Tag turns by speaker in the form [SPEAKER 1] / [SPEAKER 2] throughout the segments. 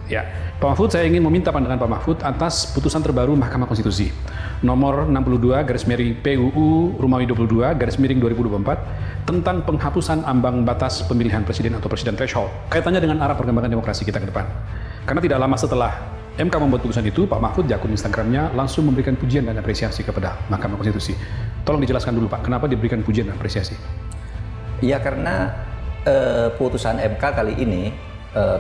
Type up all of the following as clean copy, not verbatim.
[SPEAKER 1] Ya, Pak Mahfud, saya ingin meminta pandangan Pak Mahfud atas putusan terbaru Mahkamah Konstitusi nomor 62/PUU Romawi 22/2024 tentang penghapusan ambang batas pemilihan presiden atau presiden threshold. Kaitannya dengan arah perkembangan demokrasi kita ke depan. Karena tidak lama setelah MK membuat putusan itu, Pak Mahfud di akun Instagramnya langsung memberikan pujian dan apresiasi kepada Mahkamah Konstitusi. Tolong dijelaskan dulu Pak, kenapa diberikan pujian dan apresiasi?
[SPEAKER 2] Ya karena putusan MK kali ini,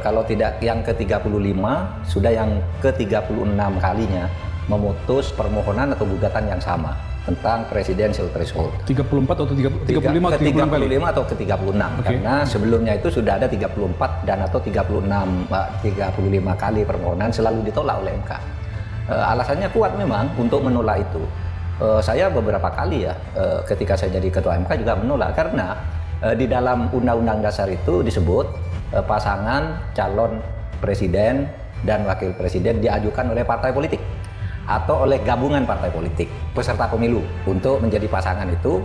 [SPEAKER 2] kalau tidak yang ke-35, sudah yang ke-36 kalinya memutus permohonan atau gugatan yang sama tentang presidential threshold.
[SPEAKER 1] 34 atau 35 atau 36 kali?
[SPEAKER 2] Atau ke-36, karena sebelumnya itu sudah ada 34 dan atau 35 kali permohonan selalu ditolak oleh MK. Alasannya kuat memang untuk menolak itu. Saya beberapa kali ya, ketika saya jadi ketua MK juga menolak, karena di dalam Undang-Undang Dasar itu disebut pasangan calon presiden dan wakil presiden diajukan oleh partai politik atau oleh gabungan partai politik peserta pemilu untuk menjadi pasangan itu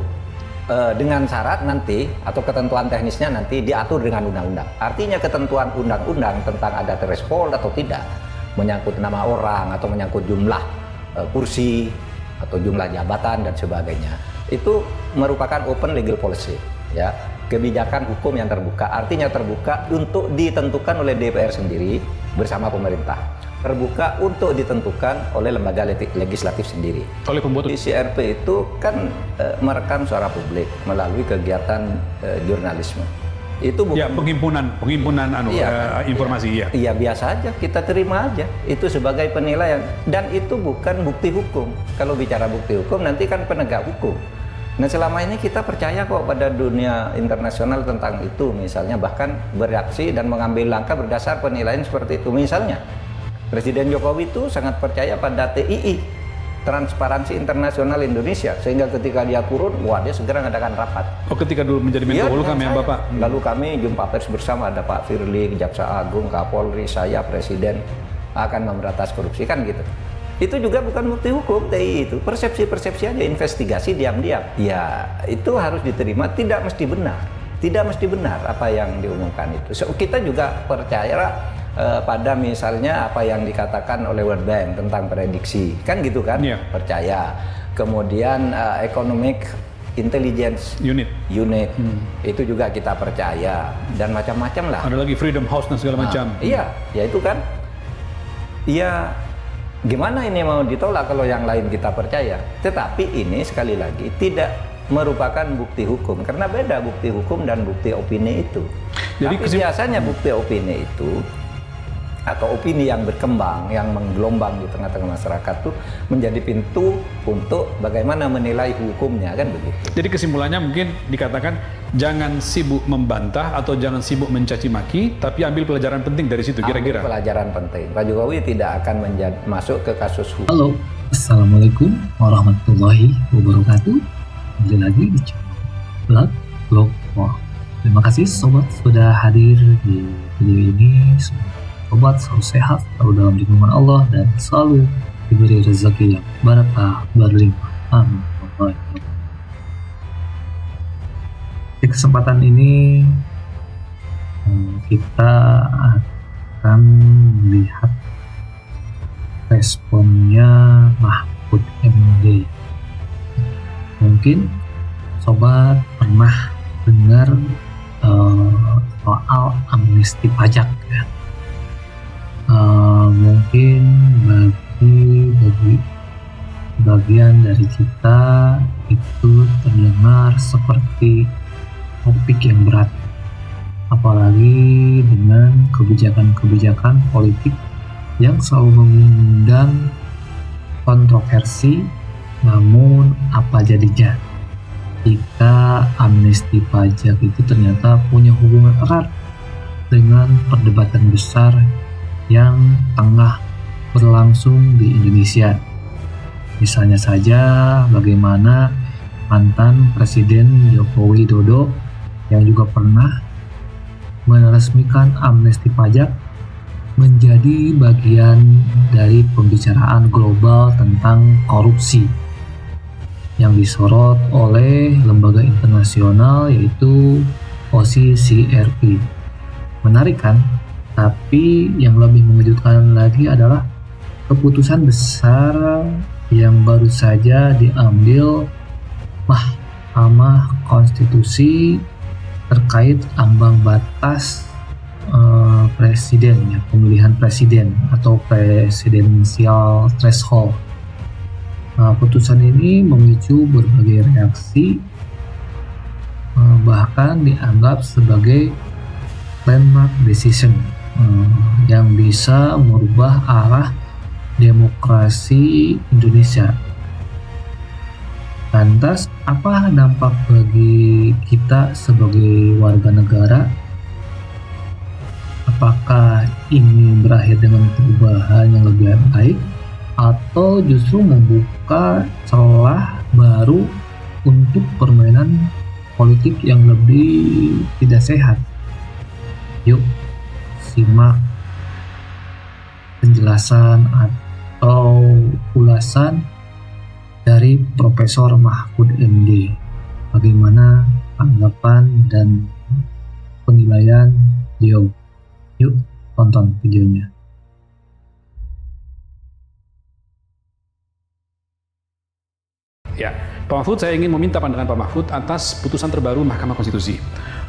[SPEAKER 2] dengan syarat nanti atau ketentuan teknisnya nanti diatur dengan undang-undang. Artinya ketentuan undang-undang tentang ada threshold atau tidak, menyangkut nama orang atau menyangkut jumlah kursi atau jumlah jabatan dan sebagainya, itu merupakan open legal policy, ya, kebijakan hukum yang terbuka. Artinya terbuka untuk ditentukan oleh DPR sendiri bersama pemerintah, terbuka untuk ditentukan oleh lembaga legislatif sendiri.
[SPEAKER 1] Oleh pembuat
[SPEAKER 2] CRP itu kan merekam suara publik melalui kegiatan jurnalisme. Itu bukan,
[SPEAKER 1] ya, penghimpunan informasi.
[SPEAKER 2] Iya, biasa aja, kita terima aja itu sebagai penilaian, dan itu bukan bukti hukum. Kalau bicara bukti hukum nanti kan penegak hukum. Nah, selama ini kita percaya kok pada dunia internasional tentang itu, misalnya bahkan bereaksi dan mengambil langkah berdasar penilaian seperti itu. Misalnya Presiden Jokowi itu sangat percaya pada TII, Transparansi Internasional Indonesia, sehingga ketika dia turun, wah, dia segera mengadakan rapat.
[SPEAKER 1] Oh, ketika dulu menjadi Menko Polhukam ya Bapak?
[SPEAKER 2] Lalu kami jumpa pers bersama, ada Pak Firly, Jaksa Agung, Kapolri, saya, Presiden akan memberantas korupsi, kan gitu. Itu juga bukan bukti hukum, TII itu persepsi-persepsi aja, investigasi diam-diam. Ya, itu harus diterima, tidak mesti benar apa yang diumumkan itu. Kita juga percaya pada misalnya apa yang dikatakan oleh World Bank tentang prediksi, kan gitu kan? Yeah. Percaya. Kemudian Economic Intelligence Unit itu juga kita percaya, dan macam-macam lah.
[SPEAKER 1] Ada lagi Freedom House dan segala macam.
[SPEAKER 2] Iya, ya itu kan. Iya. Gimana ini mau ditolak kalau yang lain kita percaya? Tetapi ini sekali lagi tidak merupakan bukti hukum, karena beda bukti hukum dan bukti opini itu. Jadi biasanya bukti opini itu atau opini yang berkembang, yang menggelombang di tengah-tengah masyarakat itu menjadi pintu untuk bagaimana menilai hukumnya, kan begitu.
[SPEAKER 1] Jadi kesimpulannya mungkin dikatakan jangan sibuk membantah atau jangan sibuk mencaci maki, tapi ambil pelajaran penting dari situ kira-kira.
[SPEAKER 2] Ambil pelajaran penting. Pak Jokowi tidak akan masuk ke kasus hukum.
[SPEAKER 3] Halo, Assalamualaikum warahmatullahi wabarakatuh. Kembali lagi di channel Blog. Terima kasih sobat sudah hadir di video ini. Sobat selalu sehat, selalu dalam lindungan Allah, dan selalu diberi rezeki yang barokah berlimpah. Amin. Di kesempatan ini kita akan melihat responnya Mahfud MD. Mungkin sobat pernah dengar soal amnesti pajak ya. Mungkin bagi bagian dari kita itu terdengar seperti topik yang berat, apalagi dengan kebijakan-kebijakan politik yang selalu mengundang kontroversi. Namun apa jadinya jika amnesti pajak itu ternyata punya hubungan erat dengan perdebatan besar yang tengah berlangsung di Indonesia? Misalnya saja bagaimana mantan Presiden Joko Widodo yang juga pernah meresmikan amnesti pajak menjadi bagian dari pembicaraan global tentang korupsi yang disorot oleh lembaga internasional yaitu OCCRP. Menarik kan? Tapi yang lebih mengejutkan lagi adalah keputusan besar yang baru saja diambil Mahkamah Konstitusi terkait ambang batas presiden, ya, pemilihan presiden atau presidensial threshold. Putusan ini memicu berbagai reaksi, bahkan dianggap sebagai landmark decision yang bisa merubah arah demokrasi Indonesia. Lantas, apa dampak bagi kita sebagai warga negara? Apakah ini berakhir dengan perubahan yang lebih baik, atau justru membuka celah baru untuk permainan politik yang lebih tidak sehat? Yuk, simak penjelasan atau ulasan dari Profesor Mahfud MD. Bagaimana tanggapan dan penilaian beliau? Yuk, tonton videonya.
[SPEAKER 1] Ya, Pak Mahfud, saya ingin meminta pandangan Pak Mahfud atas putusan terbaru Mahkamah Konstitusi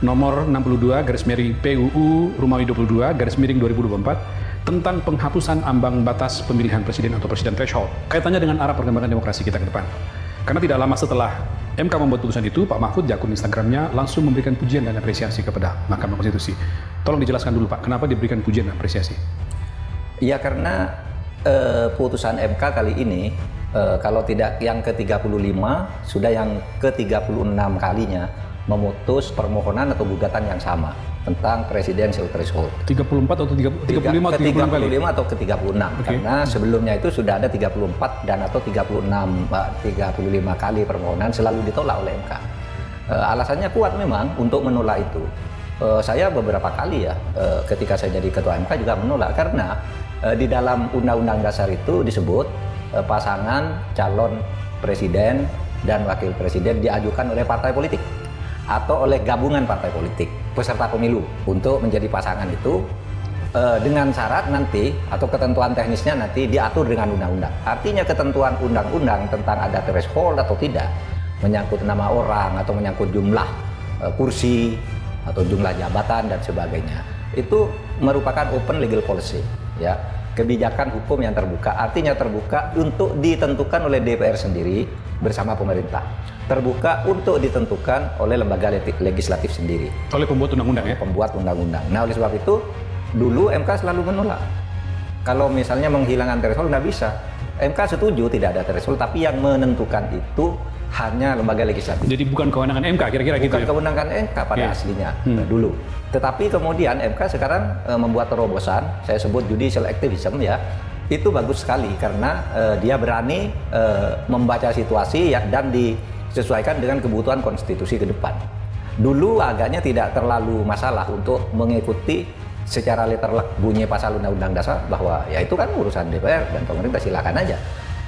[SPEAKER 1] nomor 62 garis miring PUU Romawi 22 garis miring 2024 tentang penghapusan ambang batas pemilihan presiden atau presiden threshold. Kaitannya dengan arah perkembangan demokrasi kita ke depan. Karena tidak lama setelah MK membuat putusan itu, Pak Mahfud di akun Instagramnya langsung memberikan pujian dan apresiasi kepada Mahkamah Konstitusi. Tolong dijelaskan dulu Pak, kenapa diberikan pujian dan apresiasi?
[SPEAKER 2] Ya karena putusan MK kali ini kalau tidak yang ke-35 sudah yang ke-36 kalinya memutus permohonan atau gugatan yang sama tentang presidential threshold.
[SPEAKER 1] 34 atau 35 atau 36 kali?
[SPEAKER 2] Ke-35 atau ke-36 karena sebelumnya itu sudah ada 34 dan atau 35 kali permohonan selalu ditolak oleh MK. Alasannya kuat memang untuk menolak itu. Saya beberapa kali ya ketika saya jadi ketua MK juga menolak karena di dalam Undang-Undang Dasar itu disebut pasangan calon presiden dan wakil presiden diajukan oleh partai politik atau oleh gabungan partai politik peserta pemilu untuk menjadi pasangan itu dengan syarat nanti atau ketentuan teknisnya nanti diatur dengan undang-undang. Artinya ketentuan undang-undang tentang ada threshold atau tidak, menyangkut nama orang atau menyangkut jumlah kursi atau jumlah jabatan dan sebagainya, itu merupakan open legal policy, ya, kebijakan hukum yang terbuka. Artinya terbuka untuk ditentukan oleh DPR sendiri bersama pemerintah, terbuka untuk ditentukan oleh lembaga legislatif sendiri,
[SPEAKER 1] Oleh pembuat undang-undang ya?
[SPEAKER 2] Pembuat undang-undang. Nah oleh sebab itu dulu MK selalu menolak kalau misalnya menghilangkan threshold nggak bisa. MK setuju tidak ada threshold, tapi yang menentukan itu hanya lembaga legislatif.
[SPEAKER 1] Jadi bukan kewenangan MK kira-kira gitu
[SPEAKER 2] Bukan
[SPEAKER 1] ya?
[SPEAKER 2] kewenangan MK pada aslinya dulu. Tetapi kemudian MK sekarang membuat terobosan, saya sebut judicial activism ya, itu bagus sekali karena dia berani membaca situasi ya, dan disesuaikan dengan kebutuhan konstitusi ke depan. Dulu agaknya tidak terlalu masalah untuk mengikuti secara literal bunyi pasal Undang-Undang Dasar bahwa ya itu kan urusan DPR dan pemerintah, silakan aja.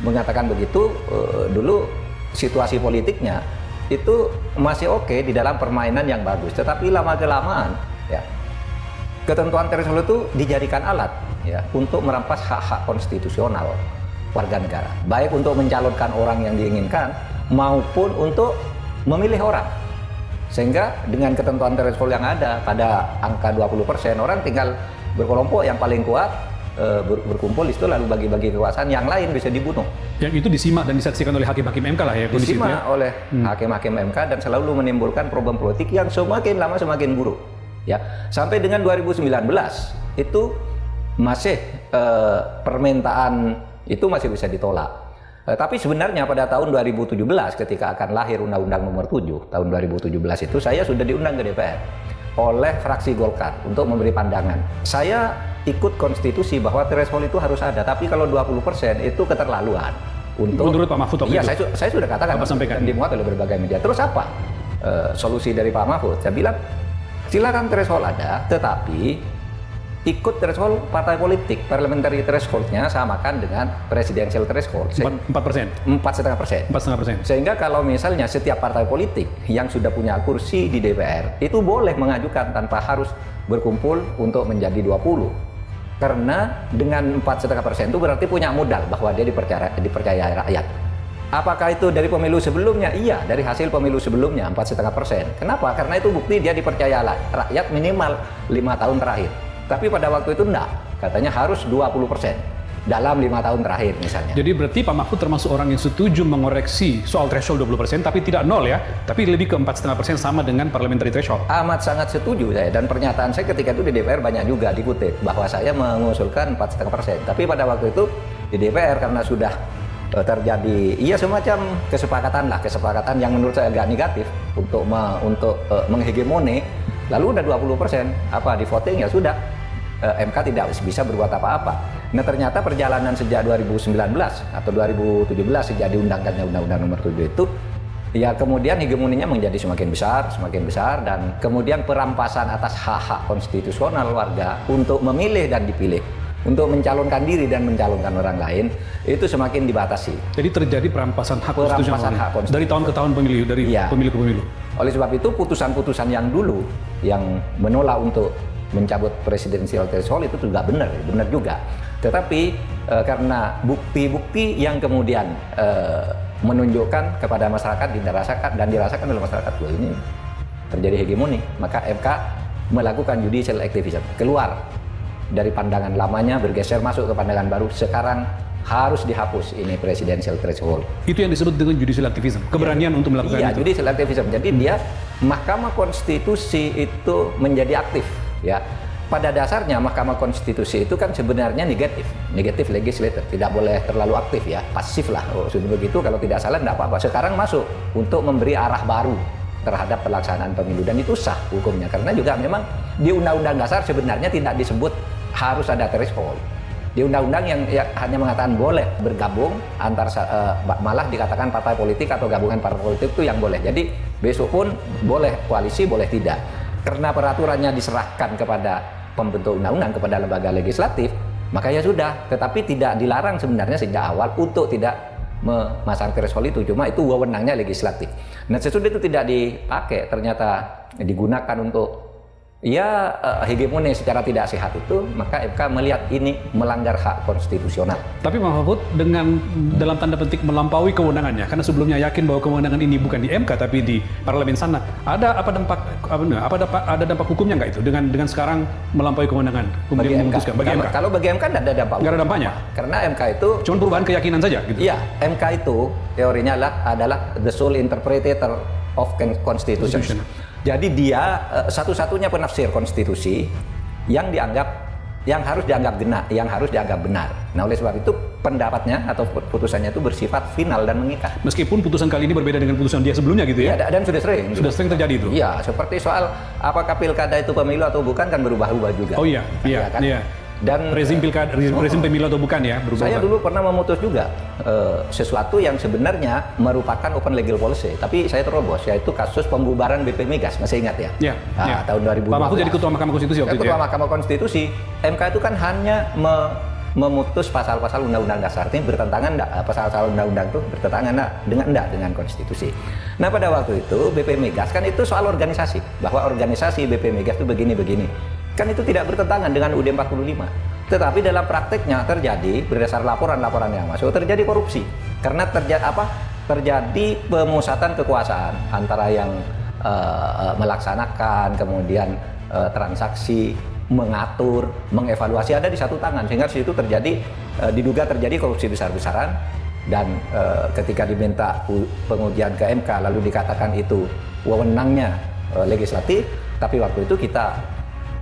[SPEAKER 2] Mengatakan begitu dulu situasi politiknya itu masih oke di dalam permainan yang bagus, tetapi lama-kelamaan ya ketentuan threshold itu dijadikan alat ya untuk merampas hak-hak konstitusional warga negara, baik untuk mencalonkan orang yang diinginkan maupun untuk memilih orang. Sehingga dengan ketentuan threshold yang ada pada angka 20%, orang tinggal berkelompok yang paling kuat berkumpul di situ lalu bagi-bagi kekuasaan, yang lain bisa dibunuh.
[SPEAKER 1] Yang itu disimak dan disaksikan oleh hakim-hakim MK lah ya?
[SPEAKER 2] Disimak oleh hakim-hakim MK dan selalu menimbulkan problem politik yang semakin lama semakin buruk. Ya, sampai dengan 2019 itu masih permintaan itu masih bisa ditolak. Tapi sebenarnya pada tahun 2017 ketika akan lahir Undang-Undang Nomor 7 tahun 2017 itu saya sudah diundang ke DPR oleh fraksi Golkar untuk memberi pandangan. Saya ikut konstitusi bahwa threshold itu harus ada, tapi kalau 20% itu keterlaluan.
[SPEAKER 1] Menurut Pak Mahfud waktu
[SPEAKER 2] iya,
[SPEAKER 1] itu?
[SPEAKER 2] saya sudah katakan
[SPEAKER 1] sampaikan?
[SPEAKER 2] dan dimuat oleh berbagai media. Terus apa solusi dari Pak Mahfud? Saya bilang silakan threshold ada, tetapi ikut threshold partai politik. Parliamentary threshold-nya samakan dengan presidential threshold.
[SPEAKER 1] 4%.
[SPEAKER 2] 4,5%.
[SPEAKER 1] 4,5%.
[SPEAKER 2] Sehingga kalau misalnya setiap partai politik yang sudah punya kursi di DPR itu boleh mengajukan tanpa harus berkumpul untuk menjadi 20. Karena dengan 4,5% itu berarti punya modal bahwa dia dipercaya rakyat. Apakah itu dari pemilu sebelumnya? Iya, dari hasil pemilu sebelumnya 4,5%. Kenapa? Karena itu bukti dia dipercaya rakyat minimal 5 tahun terakhir. Tapi pada waktu itu enggak, katanya harus 20% dalam 5 tahun terakhir misalnya.
[SPEAKER 1] Jadi berarti Pak Mahfud termasuk orang yang setuju mengoreksi soal threshold 20%, tapi tidak 0 ya, tapi lebih ke 4,5% sama dengan parliamentary threshold.
[SPEAKER 2] Amat sangat setuju saya, dan pernyataan saya ketika itu di DPR banyak juga dikutip bahwa saya mengusulkan 4,5%. Tapi pada waktu itu di DPR karena sudah terjadi semacam kesepakatan yang menurut saya agak negatif untuk menghegemoni, lalu udah 20%, di voting ya sudah. MK tidak bisa berbuat apa-apa. Nah ternyata perjalanan sejak 2019 atau 2017 sejak diundangkannya Undang-Undang Nomor 7 itu, ya kemudian hegemoninya menjadi semakin besar, dan kemudian perampasan atas hak-hak konstitusional warga untuk memilih dan dipilih, untuk mencalonkan diri dan mencalonkan orang lain, itu semakin dibatasi.
[SPEAKER 1] Jadi terjadi perampasan hak konstitusional dari tahun ke tahun pemilu, dari pemilu ke pemilu.
[SPEAKER 2] Oleh sebab itu putusan-putusan yang dulu yang menolak untuk mencabut presidensial threshold itu juga benar juga. Tetapi karena bukti-bukti yang kemudian menunjukkan kepada masyarakat dirasakan oleh masyarakat bahwa ini terjadi hegemoni, maka MK melakukan judicial activism, keluar dari pandangan lamanya, bergeser masuk ke pandangan baru. Sekarang harus dihapus ini presidential threshold.
[SPEAKER 1] Itu yang disebut dengan judicial activism, keberanian untuk melakukan itu. Iya,
[SPEAKER 2] judicial activism. Jadi dia Mahkamah Konstitusi itu menjadi aktif. Ya, pada dasarnya Mahkamah Konstitusi itu kan sebenarnya negatif legislator, tidak boleh terlalu aktif ya, pasif lah. Sudah begitu kalau tidak salah tidak apa-apa. Sekarang masuk untuk memberi arah baru terhadap pelaksanaan pemilu, dan itu sah hukumnya karena juga memang di Undang-Undang Dasar sebenarnya tidak disebut harus ada threshold. Di undang-undang yang hanya mengatakan boleh bergabung malah dikatakan partai politik atau gabungan partai politik itu yang boleh. Jadi besok pun boleh koalisi, boleh tidak. Karena peraturannya diserahkan kepada pembentuk undang-undang, kepada lembaga legislatif, maka ya sudah. Tetapi tidak dilarang sebenarnya sejak awal untuk tidak memasang threshold itu, cuma itu wewenangnya legislatif. Nah sesudah itu tidak dipakai, ternyata digunakan untuk hegemoni secara tidak sehat itu, maka MK melihat ini melanggar hak konstitusional. Tapi
[SPEAKER 1] Pak Mahfud dengan dalam tanda petik melampaui kewenangannya, karena sebelumnya yakin bahwa kewenangan ini bukan di MK tapi di parlemen sana, ada dampak hukumnya nggak itu dengan sekarang melampaui kewenangan kemudian memutuskan bagi MK?
[SPEAKER 2] Kalau bagi MK tidak ada dampak.
[SPEAKER 1] Nggak ada dampaknya.
[SPEAKER 2] Karena MK itu
[SPEAKER 1] cuma perubahan keyakinan saja gitu.
[SPEAKER 2] Iya, MK itu teorinya adalah the sole interpreter of Constitution. Jadi dia satu-satunya penafsir konstitusi yang harus dianggap benar. Nah, oleh sebab itu pendapatnya atau putusannya itu bersifat final dan mengikat.
[SPEAKER 1] Meskipun putusan kali ini berbeda dengan putusan dia sebelumnya gitu ya?
[SPEAKER 2] Ya, dan sudah sering
[SPEAKER 1] terjadi itu.
[SPEAKER 2] Iya, seperti soal apakah pilkada itu pemilu atau bukan kan berubah-ubah juga.
[SPEAKER 1] Oh iya,
[SPEAKER 2] kan?
[SPEAKER 1] Iya. Dan rezim pemilu atau bukan ya berubah.
[SPEAKER 2] Saya dulu pernah memutus juga sesuatu yang sebenarnya merupakan open legal policy, tapi saya terobos, yaitu kasus pembubaran BP Migas, masih ingat ya?
[SPEAKER 1] Iya.
[SPEAKER 2] Tahun 2012.
[SPEAKER 1] Pak Mahfud jadi ketua Mahkamah Konstitusi waktu itu.
[SPEAKER 2] Ketua Mahkamah Konstitusi, MK itu kan hanya memutus pasal-pasal Undang-Undang Dasar, ini bertentangan enggak, pasal-pasal Undang-Undang itu bertentangan dengan konstitusi. Nah pada waktu itu BP Migas kan itu soal organisasi, bahwa organisasi BP Migas itu begini-begini. Kan itu tidak bertentangan dengan UUD 45. Tetapi dalam prakteknya terjadi berdasar laporan-laporan yang masuk terjadi korupsi. Karena terjadi pemusatan kekuasaan antara yang melaksanakan, kemudian transaksi, mengatur, mengevaluasi ada di satu tangan, sehingga di situ diduga terjadi korupsi besar-besaran. Dan ketika diminta pengujian ke MK lalu dikatakan itu wewenangnya legislatif, tapi waktu itu kita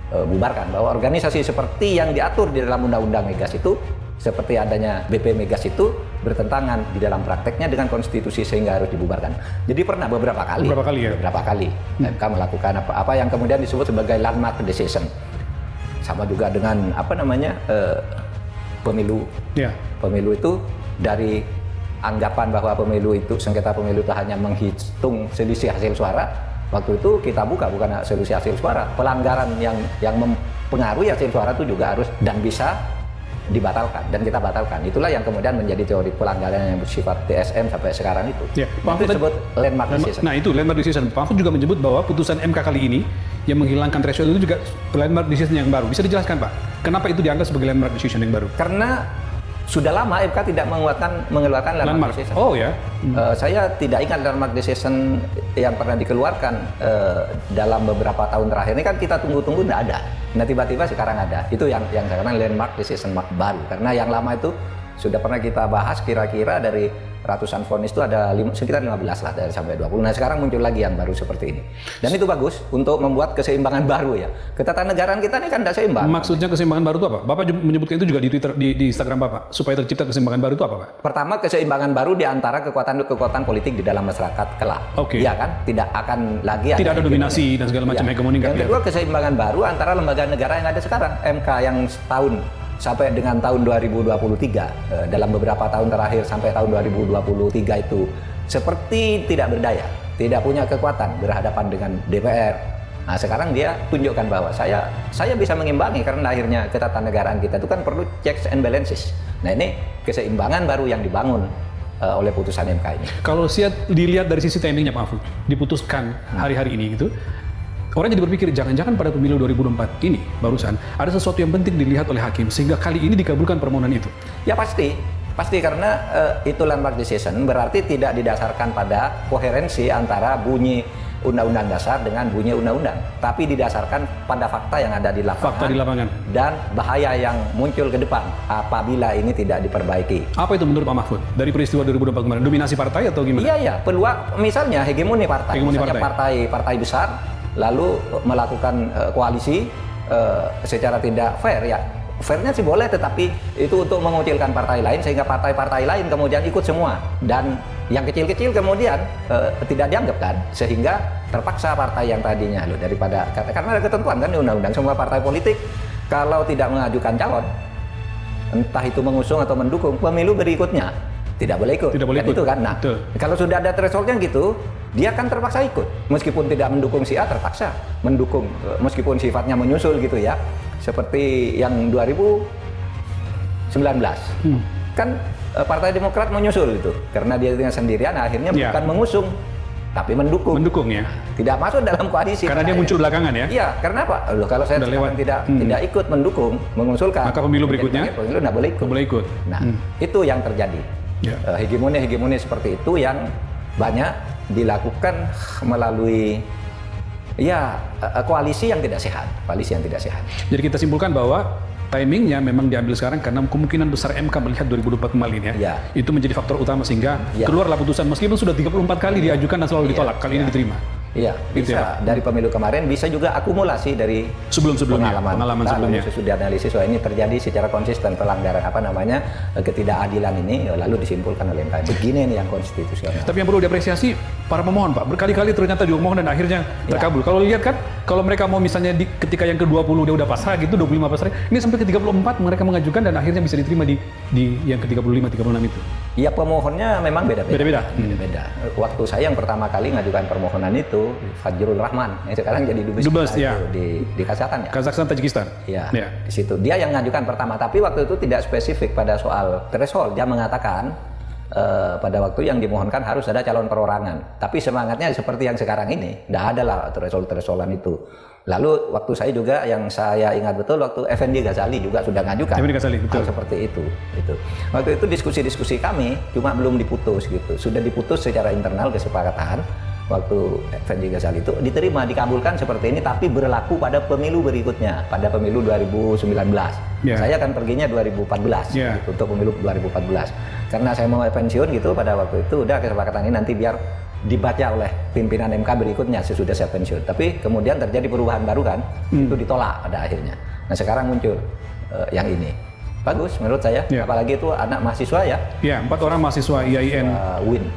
[SPEAKER 2] bubarkan bahwa organisasi seperti yang diatur di dalam Undang-Undang Migas itu, seperti adanya BP Migas itu bertentangan di dalam prakteknya dengan konstitusi sehingga harus dibubarkan. Jadi pernah beberapa kali MK melakukan apa yang kemudian disebut sebagai landmark decision. Sama juga dengan pemilu. Yeah. Pemilu itu dari anggapan bahwa sengketa pemilu itu hanya menghitung selisih hasil suara. Waktu itu kita bukan selisih hasil suara, pelanggaran yang pengaruhi hasil suara itu juga harus dan bisa dibatalkan, dan kita batalkan. Itulah yang kemudian menjadi teori pelanggaran yang bersifat TSM sampai sekarang itu.
[SPEAKER 1] Ya,
[SPEAKER 2] Itu disebut landmark decision.
[SPEAKER 1] Nah itu landmark decision. Pak Mahfud juga menyebut bahwa putusan MK kali ini yang menghilangkan threshold itu juga landmark decision yang baru. Bisa dijelaskan Pak, kenapa itu dianggap sebagai landmark decision yang baru?
[SPEAKER 2] Karena sudah lama MK tidak mengeluarkan landmark decision.
[SPEAKER 1] Oh ya.
[SPEAKER 2] Saya tidak ingat landmark decision yang pernah dikeluarkan dalam beberapa tahun terakhir ini, kan kita tunggu-tunggu tidak ada. Nah tiba-tiba sekarang ada. Itu yang sekarang landmark decision baru. Karena yang lama itu sudah pernah kita bahas, kira-kira dari ratusan vonis itu ada sekitar 15 lah dari sampai 20. Nah sekarang muncul lagi yang baru seperti ini. Dan itu bagus untuk membuat keseimbangan baru ya. Ketatanegaraan kita ini kan tidak seimbang.
[SPEAKER 1] Maksudnya keseimbangan baru itu apa? Bapak juga menyebutkan itu juga di Twitter, di Instagram Bapak, supaya tercipta keseimbangan baru itu apa Pak?
[SPEAKER 2] Pertama, keseimbangan baru di antara kekuatan politik di dalam masyarakat kelak.
[SPEAKER 1] Oke.
[SPEAKER 2] Iya kan? Tidak akan lagi
[SPEAKER 1] Tidak ada dominasi dan segala macam hegemoni.
[SPEAKER 2] Yang kedua, keseimbangan baru antara lembaga negara yang ada sekarang. MK yang setahun sampai dengan tahun 2023, dalam beberapa tahun terakhir sampai tahun 2023 itu seperti tidak berdaya, tidak punya kekuatan berhadapan dengan DPR. Nah sekarang dia tunjukkan bahwa saya bisa mengimbangi, karena akhirnya ketatanegaraan kita itu kan perlu checks and balances. Nah ini keseimbangan baru yang dibangun oleh putusan MK ini.
[SPEAKER 1] Kalau dilihat dari sisi timingnya Pak Mahfud, diputuskan hari-hari ini gitu, orang jadi berpikir jangan-jangan pada pemilu 2024 ini barusan ada sesuatu yang penting dilihat oleh hakim sehingga kali ini dikabulkan permohonan itu.
[SPEAKER 2] Ya pasti karena itu landmark decision berarti tidak didasarkan pada koherensi antara bunyi undang-undang dasar dengan bunyi undang-undang, tapi didasarkan pada fakta yang ada di lapangan, dan bahaya yang muncul ke depan apabila ini tidak diperbaiki.
[SPEAKER 1] Apa itu menurut Pak Mahfud dari peristiwa 2024 kemarin? Dominasi partai atau gimana?
[SPEAKER 2] Iya, peluang misalnya hegemoni partai, misalnya partai besar lalu melakukan koalisi secara tidak fair ya. Fairnya sih boleh, tetapi itu untuk mengucilkan partai lain sehingga partai-partai lain kemudian ikut semua, dan yang kecil-kecil kemudian tidak dianggap kan, sehingga terpaksa partai yang tadinya daripada, karena ada ketentuan kan di undang-undang, semua partai politik kalau tidak mengajukan calon, entah itu mengusung atau mendukung, pemilu berikutnya tidak boleh ikut.
[SPEAKER 1] Tidak boleh ikut.
[SPEAKER 2] Itu kan. Nah,
[SPEAKER 1] betul.
[SPEAKER 2] Kalau sudah ada thresholdnya gitu, dia kan terpaksa ikut. Meskipun tidak mendukung si A, terpaksa mendukung meskipun sifatnya menyusul gitu ya. Seperti yang 2019. Kan Partai Demokrat menyusul itu. Karena dia dengan sendirian akhirnya bukan mengusung, tapi mendukung.
[SPEAKER 1] Mendukung ya.
[SPEAKER 2] Tidak masuk dalam koalisi.
[SPEAKER 1] Karena dia muncul belakangan ya.
[SPEAKER 2] Iya, karena apa? Loh, kalau saya tidak ikut mendukung, mengusulkan,
[SPEAKER 1] maka pemilu berikutnya
[SPEAKER 2] pemilu tidak boleh ikut.
[SPEAKER 1] Boleh ikut.
[SPEAKER 2] Nah, itu yang terjadi.
[SPEAKER 1] Ya.
[SPEAKER 2] Hegemoni seperti itu yang banyak dilakukan melalui koalisi yang tidak sehat,
[SPEAKER 1] Jadi kita simpulkan bahwa timingnya memang diambil sekarang karena kemungkinan besar MK melihat 2024 kembali ini ya. Itu menjadi faktor utama sehingga keluarlah putusan meskipun sudah 34 kali diajukan dan selalu ditolak, kali ini diterima.
[SPEAKER 2] Iya, bisa dari pemilu kemarin, bisa juga akumulasi dari
[SPEAKER 1] sebelumnya
[SPEAKER 2] pengalaman sebelumnya. Sudah analisis ini terjadi secara konsisten pelanggaran ketidakadilan ini, lalu disimpulkan oleh MK. Begini nih yang konstitusional.
[SPEAKER 1] Tapi yang perlu diapresiasi para pemohon Pak, berkali-kali ternyata dimohon dan akhirnya terkabul. Kalau lihat kan, kalau mereka mau misalnya ketika yang ke-20 dia udah pasrah gitu, 25 pasrah, ini sampai ke-34 mereka mengajukan dan akhirnya bisa diterima di yang ke-35, 36 itu.
[SPEAKER 2] Iya, pemohonnya memang beda-beda.
[SPEAKER 1] Beda-beda.
[SPEAKER 2] Waktu saya yang pertama kali ngajukan permohonan itu Fajrul Rahman, yang sekarang jadi dubes
[SPEAKER 1] ya.
[SPEAKER 2] di Kazakhstan ya.
[SPEAKER 1] Kazakhstan, Tajikistan.
[SPEAKER 2] Iya. Di situ dia yang ngajukan pertama, tapi waktu itu tidak spesifik pada soal threshold. Dia mengatakan pada waktu yang dimohonkan harus ada calon perorangan. Tapi semangatnya seperti yang sekarang ini, tidak ada lah thresholdan itu. Lalu waktu saya juga yang saya ingat betul waktu Effendi Ghazali juga sudah ngajukan hal seperti itu. Waktu itu diskusi kami cuma belum diputus gitu. Sudah diputus secara internal kesepakatan. Waktu Effendi Ghazali itu diterima, dikabulkan seperti ini, tapi berlaku pada pemilu berikutnya, pada pemilu 2019. Saya akan perginya 2014 gitu, untuk pemilu 2014. Karena saya mau pensiun gitu pada waktu itu, udah kesepakatan ini nanti biar dibaca oleh pimpinan MK berikutnya sesudah saya pensiun. Tapi kemudian terjadi perubahan baru kan, itu ditolak pada akhirnya. Nah sekarang muncul yang ini. Bagus menurut saya, apalagi itu anak mahasiswa ya.
[SPEAKER 1] Iya, 4 orang mahasiswa IAIN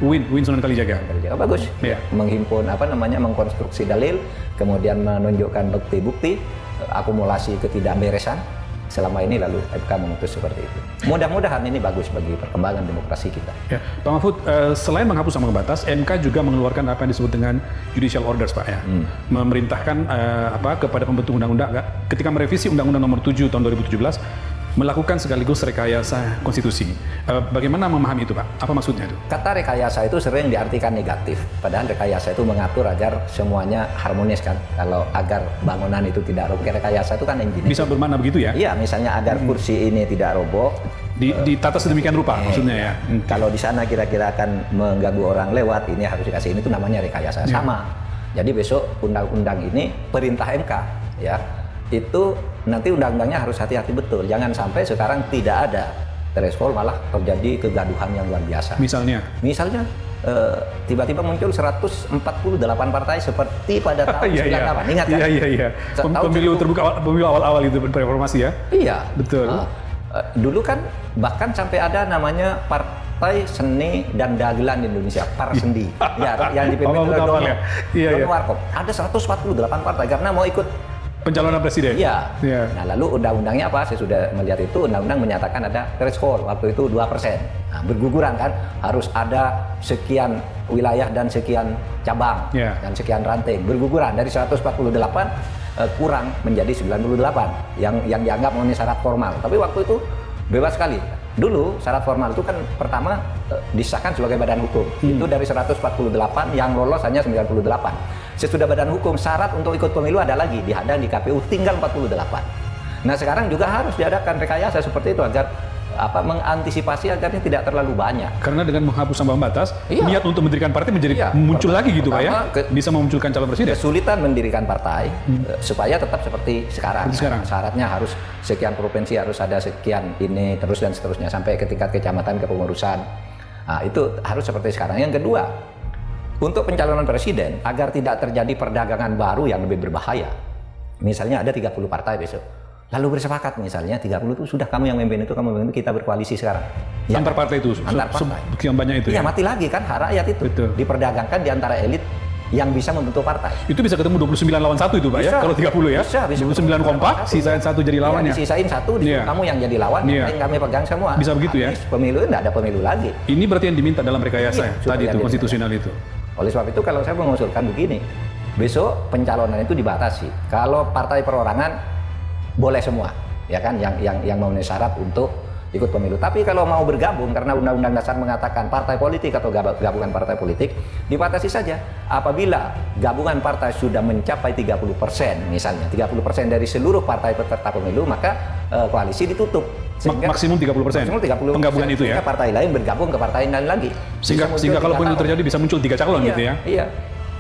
[SPEAKER 1] Win Sunan Kalijaga.
[SPEAKER 2] Bagus. Menghimpun mengkonstruksi dalil, kemudian menunjukkan bukti-bukti, akumulasi ketidakberesan, selama ini lalu MK memutus seperti itu. Mudah-mudahan ini bagus bagi perkembangan demokrasi kita.
[SPEAKER 1] Ya, Pak Mahfud, selain menghapus ambang batas, MK juga mengeluarkan apa yang disebut dengan judicial orders, Pak ya, memerintahkan kepada pembentuk undang-undang ketika merevisi Undang-Undang Nomor 7 Tahun 2017 melakukan sekaligus rekayasa konstitusi. Bagaimana memahami itu, Pak? Apa maksudnya itu?
[SPEAKER 2] Kata rekayasa itu sering diartikan negatif, padahal rekayasa itu mengatur agar semuanya harmonis kan. Kalau agar bangunan itu tidak roboh, rekayasa itu kan engineering.
[SPEAKER 1] Bisa bermakna begitu ya?
[SPEAKER 2] Iya, misalnya agar kursi ini tidak roboh,
[SPEAKER 1] ditata sedemikian rupa maksudnya ya.
[SPEAKER 2] Kalau di sana kira-kira akan mengganggu orang lewat, ini harus dikasih ini, itu namanya rekayasa. Sama. Jadi besok undang-undang ini perintah MK ya. Itu nanti undang-undangnya harus hati-hati betul. Jangan sampai sekarang tidak ada threshold malah terjadi kegaduhan yang luar biasa.
[SPEAKER 1] Misalnya
[SPEAKER 2] tiba-tiba muncul 148 partai seperti pada tahun 98. Ingat kan?
[SPEAKER 1] Iya. Pemilu terbuka, pemilu awal-awal itu reformasi ya?
[SPEAKER 2] Iya.
[SPEAKER 1] Betul.
[SPEAKER 2] Dulu kan bahkan sampai ada namanya Partai Seni dan Dagelan Indonesia, Parsendi. Ya, yang dipimpin oleh Dono Warkop. Ada 148 partai karena mau ikut
[SPEAKER 1] pencalonan presiden.
[SPEAKER 2] Iya. Nah, lalu undang-undangnya apa? Saya sudah melihat itu, undang-undang menyatakan ada threshold, waktu itu 2%. Nah, berguguran kan, harus ada sekian wilayah dan sekian cabang dan sekian ranting. Berguguran dari 148 kurang menjadi 98 yang dianggap memenuhi syarat formal. Tapi waktu itu bebas sekali. Dulu syarat formal itu kan pertama disahkan sebagai badan hukum. Itu dari 148 yang lolos hanya 98. Sesudah badan hukum, syarat untuk ikut pemilu ada lagi, dihadang di KPU tinggal 48. Nah, sekarang juga harus diadakan rekayasa seperti itu agar mengantisipasi agarnya tidak terlalu banyak.
[SPEAKER 1] Karena dengan menghapus ambang batas, niat untuk mendirikan partai menjadi muncul lagi gitu Pak ya? Bisa memunculkan calon presiden.
[SPEAKER 2] Kesulitan mendirikan partai supaya tetap seperti sekarang. Syaratnya harus sekian provinsi, harus ada sekian ini, terus dan seterusnya sampai ke tingkat kecamatan, kepengurusan. Nah, itu harus seperti sekarang. Yang kedua, untuk pencalonan presiden agar tidak terjadi perdagangan baru yang lebih berbahaya. Misalnya ada 30 partai besok. Lalu bersepakat misalnya 30 itu sudah kamu yang memimpin itu, kamu memimpin, kita berkoalisi sekarang. Ya,
[SPEAKER 1] antar partai itu,
[SPEAKER 2] antar partai.
[SPEAKER 1] Sekian banyak itu
[SPEAKER 2] ya? Mati lagi kan hak rakyat itu. Betul. Diperdagangkan di antara elit yang bisa membentuk partai.
[SPEAKER 1] Itu bisa ketemu 29 lawan 1 itu Pak ya? Kalau 30 ya?
[SPEAKER 2] Bisa
[SPEAKER 1] 29 kompak, sisain satu jadi lawannya.
[SPEAKER 2] Sisain satu, kamu yang jadi lawan, yang kami pegang semua.
[SPEAKER 1] Bisa begitu ya?
[SPEAKER 2] Pemilu enggak ada pemilu lagi.
[SPEAKER 1] Ini berarti yang diminta dalam rekayasa tadi itu, konstitusional itu.
[SPEAKER 2] Oleh sebab itu kalau saya mengusulkan begini, besok pencalonan itu dibatasi. Kalau partai perorangan boleh semua, ya kan, yang memenuhi syarat untuk ikut pemilu. Tapi kalau mau bergabung karena Undang-Undang Dasar mengatakan partai politik atau gabungan partai politik, dibatasi saja. Apabila gabungan partai sudah mencapai 30%, misalnya 30% dari seluruh partai peserta pemilu, maka koalisi ditutup.
[SPEAKER 1] Maksimum 30%.
[SPEAKER 2] Maksimum 30%.
[SPEAKER 1] Penggabungan itu ya.
[SPEAKER 2] Partai lain bergabung ke partai lain lagi.
[SPEAKER 1] Sehingga kalau pemilu terjadi bisa muncul 3 calon gitu ya.
[SPEAKER 2] Iya.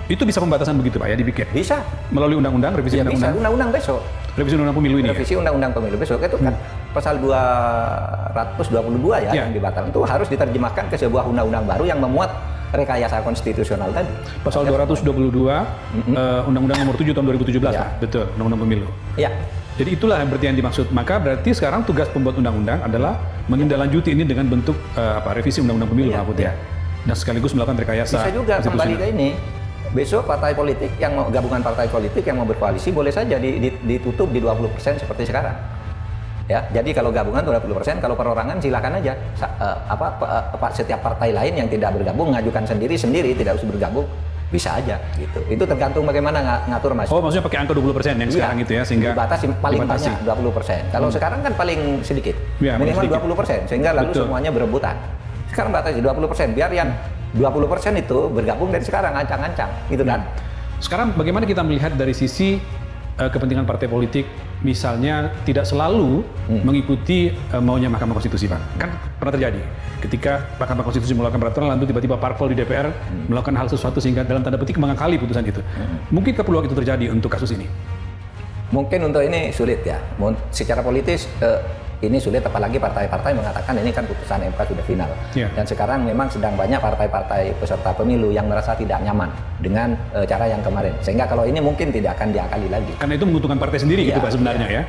[SPEAKER 1] Itu bisa pembatasan begitu Pak ya dibikin?
[SPEAKER 2] Bisa.
[SPEAKER 1] Melalui undang-undang, revisi undang-undang?
[SPEAKER 2] Bisa, undang-undang besok.
[SPEAKER 1] Revisi undang-undang pemilu ini
[SPEAKER 2] revisi undang-undang pemilu besok itu kan pasal 222 yang dibatalkan itu harus diterjemahkan ke sebuah undang-undang baru yang memuat rekayasa konstitusional tadi.
[SPEAKER 1] Pasal 222 Undang-Undang Nomor 7 Tahun 2017 Pak? Betul, undang-undang pemilu.
[SPEAKER 2] Iya.
[SPEAKER 1] Jadi itulah yang berarti yang dimaksud. Maka berarti sekarang tugas pembuat undang-undang adalah menindaklanjuti ini dengan bentuk revisi undang-undang pemilu Pak Putih ya. Dan sekaligus melakukan rekayasa.
[SPEAKER 2] Bisa juga kembali ke ini. Besok partai politik yang mau gabungan partai politik yang mau berkoalisi boleh saja ditutup di 20% seperti sekarang. Ya, jadi kalau gabungan 20%, kalau perorangan silakan aja. Setiap partai lain yang tidak bergabung mengajukan sendiri tidak harus bergabung. Bisa aja gitu. Itu tergantung bagaimana ngatur Mas.
[SPEAKER 1] Oh, maksudnya pakai angka 20% yang sekarang itu ya, sehingga
[SPEAKER 2] dibatasi paling banyak 20%. Kalau sekarang kan paling sedikit.
[SPEAKER 1] Ya,
[SPEAKER 2] minimal 20%, sehingga lalu semuanya berebutan. Sekarang batasi 20%, biar yang 20% itu bergabung dari sekarang, ancang-ancang gitu kan.
[SPEAKER 1] Sekarang bagaimana kita melihat dari sisi kepentingan partai politik, misalnya tidak selalu mengikuti maunya Mahkamah Konstitusi, Pak. Kan pernah terjadi ketika Mahkamah Konstitusi melakukan peraturan, lalu tiba-tiba parpol di DPR melakukan hal sesuatu sehingga dalam tanda petik mengakali putusan itu. Mungkinkah peluang itu terjadi untuk kasus ini?
[SPEAKER 2] Mungkin untuk ini sulit ya. Secara politis ini sulit, apalagi partai-partai mengatakan ini kan putusan MK sudah final. Dan sekarang memang sedang banyak partai-partai peserta pemilu yang merasa tidak nyaman dengan cara yang kemarin. Sehingga kalau ini mungkin tidak akan diakali lagi.
[SPEAKER 1] Karena itu menguntungkan partai sendiri gitu Pak sebenarnya ya.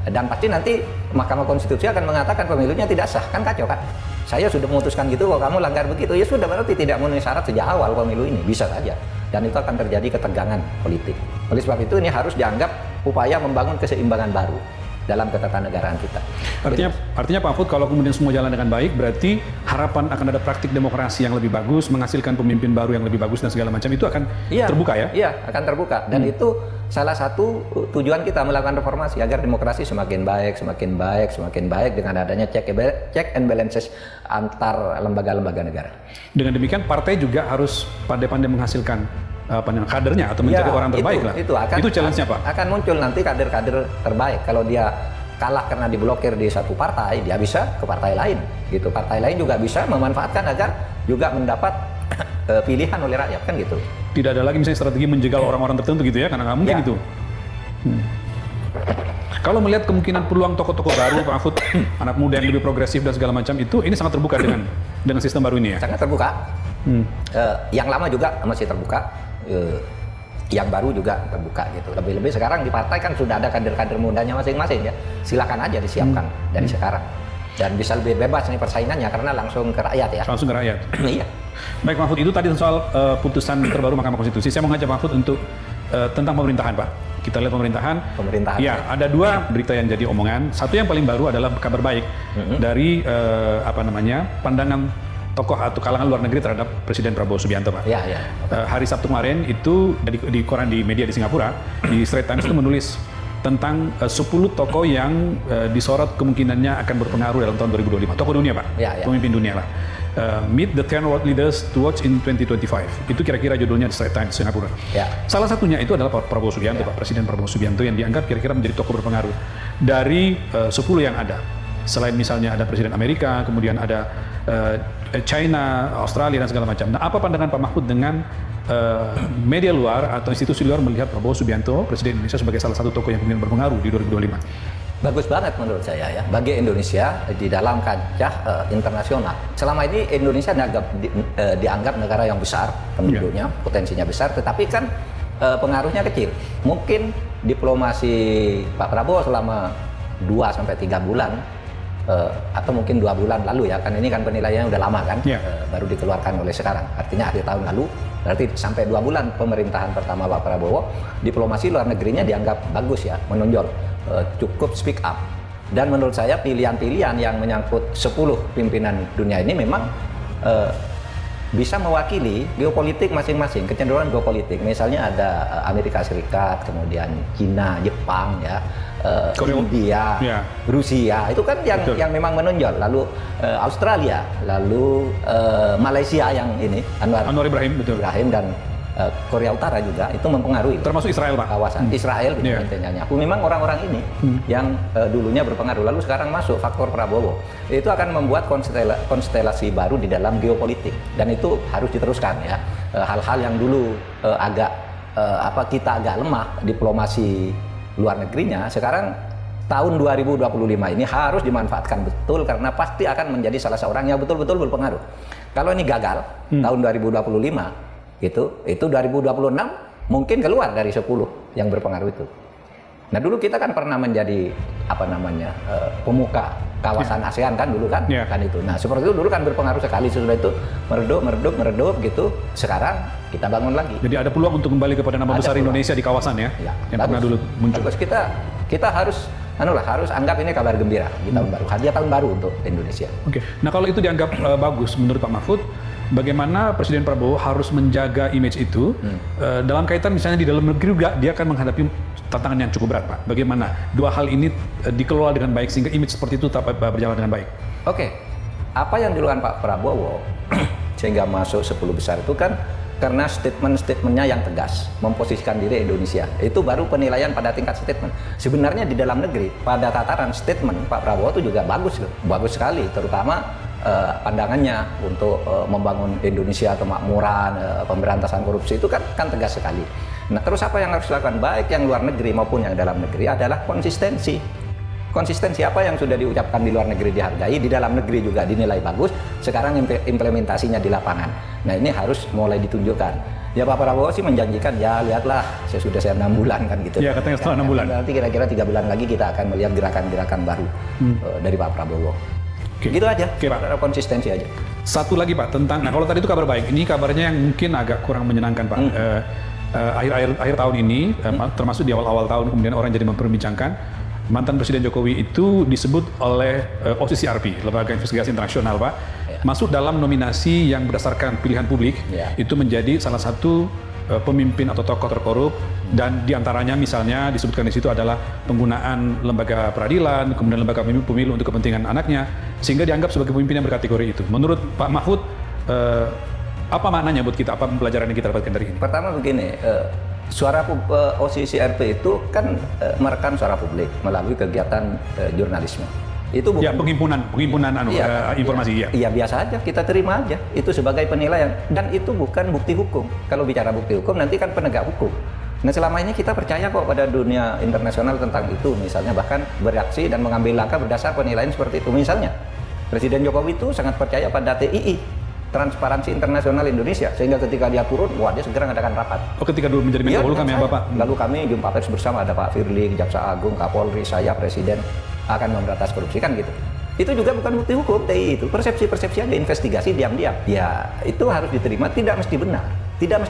[SPEAKER 2] Dan pasti nanti Mahkamah Konstitusi akan mengatakan pemilunya tidak sah. Kan kacau kan? Saya sudah memutuskan gitu, kok kamu langgar begitu. Ya sudah, berarti tidak memenuhi syarat sejak awal pemilu ini. Bisa saja. Dan itu akan terjadi ketegangan politik. Oleh sebab itu ini harus dianggap upaya membangun keseimbangan baru. dalam ketatanegaraan kita.
[SPEAKER 1] Artinya Pak Mahfud, kalau kemudian semua jalan dengan baik, berarti harapan akan ada praktik demokrasi yang lebih bagus, menghasilkan pemimpin baru yang lebih bagus dan segala macam itu akan terbuka ya?
[SPEAKER 2] Iya, akan terbuka. Dan itu salah satu tujuan kita melakukan reformasi agar demokrasi semakin baik dengan adanya check and balances antar lembaga-lembaga negara.
[SPEAKER 1] Dengan demikian partai juga harus pandai-pandai menghasilkan kadernya atau mencari orang terbaik lah. Itu challenge-nya Pak.
[SPEAKER 2] Akan muncul nanti kader-kader terbaik. Kalau dia kalah karena diblokir di satu partai, dia bisa ke partai lain. Gitu. Partai lain juga bisa memanfaatkan agar juga mendapat pilihan oleh rakyat kan gitu.
[SPEAKER 1] Tidak ada lagi misalnya strategi menjegal orang-orang tertentu gitu ya, karena nggak mungkin itu. Kalau melihat kemungkinan peluang tokoh-tokoh baru Pak Mahfud, anak muda yang lebih progresif dan segala macam itu, ini sangat terbuka dengan sistem baru ini ya?
[SPEAKER 2] Sangat terbuka. Yang lama juga masih terbuka. Yang baru juga terbuka gitu. Lebih-lebih sekarang di partai kan sudah ada kader-kader mudanya masing-masing ya. Silakan aja disiapkan dari sekarang. Dan bisa lebih bebas nih persaingannya karena langsung ke rakyat ya.
[SPEAKER 1] Langsung ke rakyat.
[SPEAKER 2] Iya.
[SPEAKER 1] Baik Mahfud, itu tadi soal putusan terbaru Mahkamah Konstitusi. Saya mau ngajak Mahfud untuk tentang pemerintahan Pak. Kita lihat pemerintahan. Ya, ada dua berita yang jadi omongan. Satu yang paling baru adalah kabar baik dari pandangan tokoh atau kalangan luar negeri terhadap Presiden Prabowo Subianto, Pak.
[SPEAKER 2] Ya.
[SPEAKER 1] Hari Sabtu kemarin itu di koran di media di Singapura, di Straits Times itu menulis tentang 10 tokoh yang disorot kemungkinannya akan berpengaruh dalam tahun 2025. Tokoh dunia, Pak. Pemimpin dunia lah. Meet the 10 world leaders to watch in 2025. Itu kira-kira judulnya di Straits Times Singapura. Salah satunya itu adalah Prabowo Subianto, Pak. Presiden Prabowo Subianto yang dianggap kira-kira menjadi tokoh berpengaruh dari 10 yang ada. Selain misalnya ada Presiden Amerika, kemudian ada China, Australia dan segala macam. Nah, apa pandangan Pak Mahfud dengan media luar atau institusi luar melihat Prabowo Subianto, Presiden Indonesia sebagai salah satu tokoh yang kemudian berpengaruh di 2025?
[SPEAKER 2] Bagus banget menurut saya ya, bagi Indonesia di dalam kancah internasional. Selama ini Indonesia dianggap negara yang besar, penduduknya, potensinya besar, tetapi kan pengaruhnya kecil. Mungkin diplomasi Pak Prabowo selama 2-3 bulan, atau mungkin 2 bulan lalu ya, kan ini kan penilaiannya udah lama kan, baru dikeluarkan oleh sekarang, artinya akhir tahun lalu, berarti sampai 2 bulan pemerintahan pertama Pak Prabowo, diplomasi luar negerinya dianggap bagus ya, menonjol, cukup speak up. Dan menurut saya pilihan-pilihan yang menyangkut 10 pimpinan dunia ini memang bisa mewakili geopolitik masing-masing, kecenderungan geopolitik. Misalnya ada Amerika Serikat, kemudian China, Jepang, ya, India, Rusia, itu kan yang memang menonjol. Lalu Australia, lalu Malaysia yang ini Anwar Ibrahim, dan Korea Utara juga itu mempengaruhi.
[SPEAKER 1] Termasuk Israel, Pak.
[SPEAKER 2] Kawasan Israel gitu intinya. Memang orang-orang ini yang dulunya berpengaruh, lalu sekarang masuk faktor Prabowo. Itu akan membuat konstelasi baru di dalam geopolitik, dan itu harus diteruskan ya. Hal-hal yang dulu kita agak lemah diplomasi luar negerinya, sekarang tahun 2025 ini harus dimanfaatkan betul, karena pasti akan menjadi salah seorang yang betul-betul berpengaruh. Kalau ini gagal tahun 2025 itu 2026 mungkin keluar dari 10 yang berpengaruh itu. Nah, dulu kita kan pernah menjadi pemuka kawasan ASEAN kan dulu kan, kan itu. Nah, seperti itu dulu kan berpengaruh sekali, sesudah itu meredup gitu. Sekarang kita bangun lagi.
[SPEAKER 1] Jadi ada peluang untuk kembali kepada nama besar Indonesia di kawasan ya, yang pernah dulu muncul.
[SPEAKER 2] Bagus, kita harus anggap ini kabar gembira di tahun baru, hadiah tahun baru untuk Indonesia.
[SPEAKER 1] Oke. Nah, kalau itu dianggap bagus menurut Pak Mahfud, bagaimana Presiden Prabowo harus menjaga image itu dalam kaitan misalnya di dalam negeri juga dia akan menghadapi tantangan yang cukup berat, Pak. Bagaimana dua hal ini dikelola dengan baik sehingga image seperti itu tetap berjalan dengan baik?
[SPEAKER 2] Oke. Apa yang dilakukan Pak Prabowo sehingga masuk 10 besar itu kan karena statement-statementnya yang tegas, memposisikan diri Indonesia. Itu baru penilaian pada tingkat statement. Sebenarnya di dalam negeri pada tataran statement Pak Prabowo itu juga bagus sekali, terutama pandangannya untuk membangun Indonesia kemakmuran, pemberantasan korupsi itu kan tegas sekali. Nah, terus apa yang harus dilakukan baik yang luar negeri maupun yang dalam negeri adalah konsistensi. Konsistensi apa yang sudah diucapkan di luar negeri dihargai, di dalam negeri juga dinilai bagus, sekarang implementasinya di lapangan. Nah, ini harus mulai ditunjukkan. Ya, Pak Prabowo sih menjanjikan, ya lihatlah sesudah saya 6 bulan kan gitu.
[SPEAKER 1] Ya, katanya setelah 6 bulan.
[SPEAKER 2] Nanti kira-kira 3 bulan lagi kita akan melihat gerakan-gerakan baru dari Pak Prabowo. Gitu aja, Pak. Konsistensi aja.
[SPEAKER 1] Satu lagi Pak, tentang, nah kalau tadi itu kabar baik, ini kabarnya yang mungkin agak kurang menyenangkan Pak. Akhir tahun ini, termasuk di awal-awal tahun kemudian orang jadi memperbincangkan, mantan Presiden Jokowi itu disebut oleh OCCRP, Lembaga Investigasi Internasional, Pak, masuk dalam nominasi yang berdasarkan pilihan publik, itu menjadi salah satu pemimpin atau tokoh terkorup, dan diantaranya misalnya disebutkan di situ adalah penggunaan lembaga peradilan, kemudian lembaga pemilu untuk kepentingan anaknya, sehingga dianggap sebagai pemimpin yang berkategori itu. Menurut Pak Mahfud, apa maknanya buat kita, apa pelajaran yang kita dapatkan dari ini?
[SPEAKER 2] Pertama begini, suara OCCRP itu kan merekam suara publik melalui kegiatan jurnalisme. Itu bukan
[SPEAKER 1] pengimpunan informasi.
[SPEAKER 2] Iya, biasa aja, kita terima aja itu sebagai penilaian, dan itu bukan bukti hukum. Kalau bicara bukti hukum nanti kan penegak hukum. Nah, selama ini kita percaya kok pada dunia internasional tentang itu, misalnya bahkan bereaksi dan mengambil langkah berdasar penilaian seperti itu. Misalnya Presiden Jokowi itu sangat percaya pada TII, Transparansi Internasional Indonesia, sehingga ketika dia turun, dia segera mengadakan rapat.
[SPEAKER 1] Ketika dulu menjadi Menko Polhukam ya Bapak?
[SPEAKER 2] Lalu kami jumpa pers bersama, ada Pak Firly, Jaksa Agung, Kapolri, saya, Presiden akan memberantas korupsi, kan gitu. Itu juga bukan bukti hukum, TI itu persepsi-persepsi aja, investigasi diam-diam. Ya, itu harus diterima, tidak mesti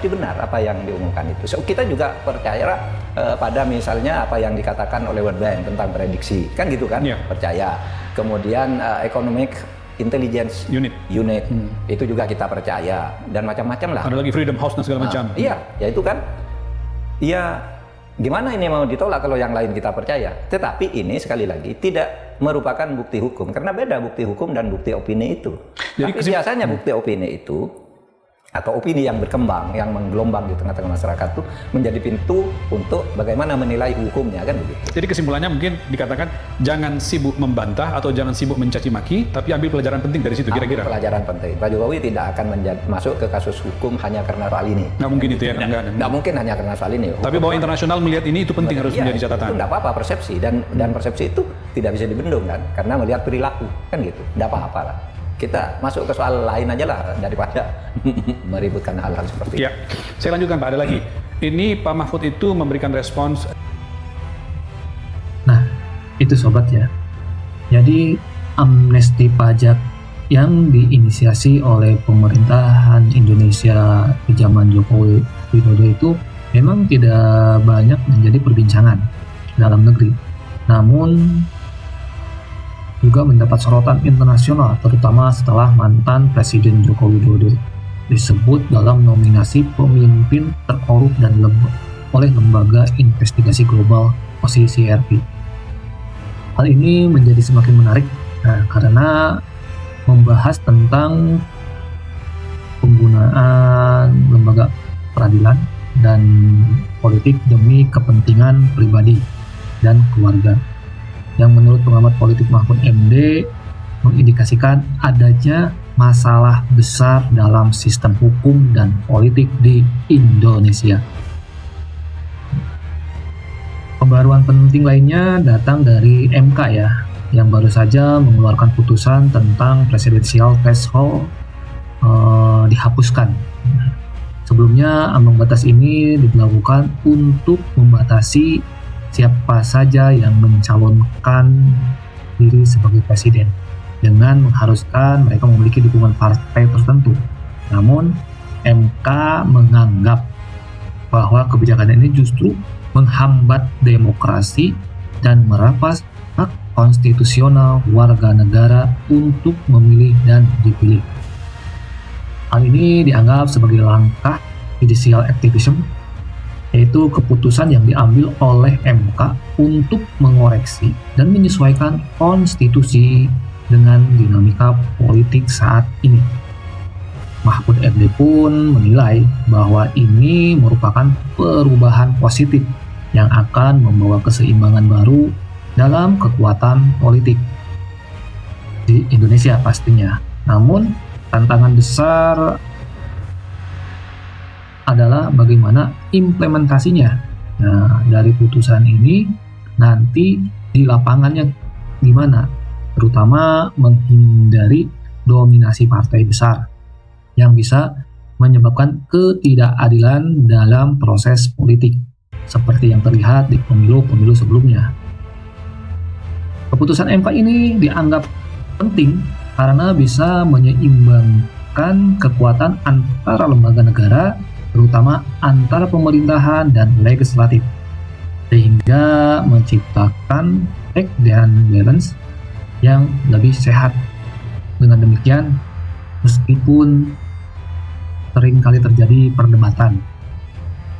[SPEAKER 2] benar apa yang diumumkan itu. So, kita juga percaya pada misalnya apa yang dikatakan oleh World Bank tentang prediksi, kan gitu kan? Percaya. Kemudian Economic Intelligence Unit itu juga kita percaya, dan macam-macam lah.
[SPEAKER 1] Ada lagi Freedom House dan segala macam.
[SPEAKER 2] Iya, ya itu kan. Ya, gimana ini mau ditolak kalau yang lain kita percaya? Tetapi ini sekali lagi tidak merupakan bukti hukum, karena beda bukti hukum dan bukti opini itu. Jadi biasanya bukti opini itu, atau opini yang berkembang, yang menggelombang di tengah-tengah masyarakat itu menjadi pintu untuk bagaimana menilai hukumnya, kan begitu.
[SPEAKER 1] Jadi kesimpulannya mungkin dikatakan jangan sibuk membantah atau jangan sibuk mencaci maki, tapi ambil pelajaran penting dari situ kira-kira.
[SPEAKER 2] Pelajaran penting. Pak Jokowi tidak akan masuk ke kasus hukum hanya karena soal ini.
[SPEAKER 1] Nggak mungkin itu ya?
[SPEAKER 2] Nggak mungkin hanya karena soal ini.
[SPEAKER 1] Tapi bahwa internasional melihat ini itu penting, harus menjadi catatan.
[SPEAKER 2] Itu nggak apa-apa, persepsi, dan persepsi itu tidak bisa dibendung kan, karena melihat perilaku, kan gitu. Nggak apa-apa lah. Kita masuk ke soal lain aja lah daripada meributkan hal-hal seperti itu.
[SPEAKER 1] Ya, saya lanjutkan Pak, ada lagi. Ini Pak Mahfud itu memberikan respons.
[SPEAKER 3] Nah, itu sobat ya. Jadi amnesti pajak yang diinisiasi oleh pemerintahan Indonesia di zaman Jokowi Widodo itu memang tidak banyak menjadi perbincangan dalam negeri. Namun juga mendapat sorotan internasional, terutama setelah mantan Presiden Joko Widodo disebut dalam nominasi pemimpin terkorup dan oleh Lembaga Investigasi Global OCCRP. Hal ini menjadi semakin menarik karena membahas tentang penggunaan lembaga peradilan dan politik demi kepentingan pribadi dan keluarga, yang menurut pengamat politik Mahfud MD mengindikasikan adanya masalah besar dalam sistem hukum dan politik di Indonesia. Pembaruan penting lainnya datang dari MK ya, yang baru saja mengeluarkan putusan tentang presidensial threshold dihapuskan. Sebelumnya ambang batas ini diberlakukan untuk membatasi siapa saja yang mencalonkan diri sebagai presiden dengan mengharuskan mereka memiliki dukungan partai tertentu. Namun MK menganggap bahwa kebijakan ini justru menghambat demokrasi dan merampas hak konstitusional warga negara untuk memilih dan dipilih. Hal ini dianggap sebagai langkah judicial activism, yaitu keputusan yang diambil oleh MK untuk mengoreksi dan menyesuaikan konstitusi dengan dinamika politik saat ini. Mahfud MD pun menilai bahwa ini merupakan perubahan positif yang akan membawa keseimbangan baru dalam kekuatan politik di Indonesia pastinya. Namun tantangan besar adalah bagaimana implementasinya. Nah, dari putusan ini nanti di lapangannya gimana, terutama menghindari dominasi partai besar yang bisa menyebabkan ketidakadilan dalam proses politik seperti yang terlihat di pemilu-pemilu sebelumnya. Keputusan MK ini dianggap penting karena bisa menyeimbangkan kekuatan antara lembaga negara, terutama antara pemerintahan dan legislatif. sehingga menciptakan check dan balance yang lebih sehat. Dengan demikian, meskipun sering kali terjadi perdebatan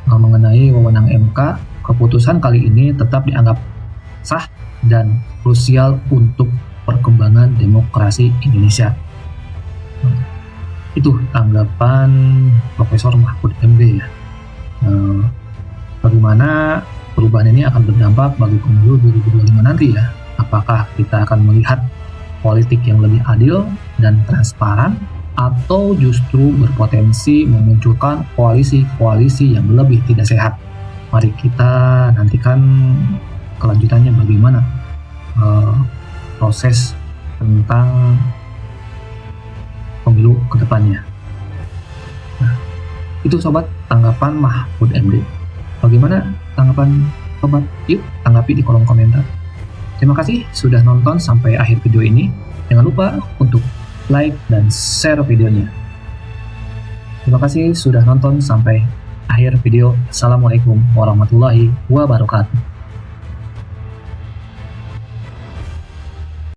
[SPEAKER 3] mengenai wewenang MK, keputusan kali ini tetap dianggap sah dan krusial untuk perkembangan demokrasi Indonesia. Itu tanggapan Profesor Mahfud MD ya. Bagaimana perubahan ini akan berdampak bagi pemilu 2025 nanti ya? Apakah kita akan melihat politik yang lebih adil dan transparan, atau justru berpotensi memunculkan koalisi-koalisi yang lebih tidak sehat? Mari kita nantikan kelanjutannya bagaimana proses tentang pemilu ke depannya. Nah, itu sobat tanggapan Mahfud MD. Bagaimana tanggapan sobat? Yuk tanggapi di kolom komentar. Terima kasih sudah nonton sampai akhir video ini. Jangan lupa untuk like dan share videonya. Terima kasih sudah nonton sampai akhir video. Assalamualaikum warahmatullahi wabarakatuh.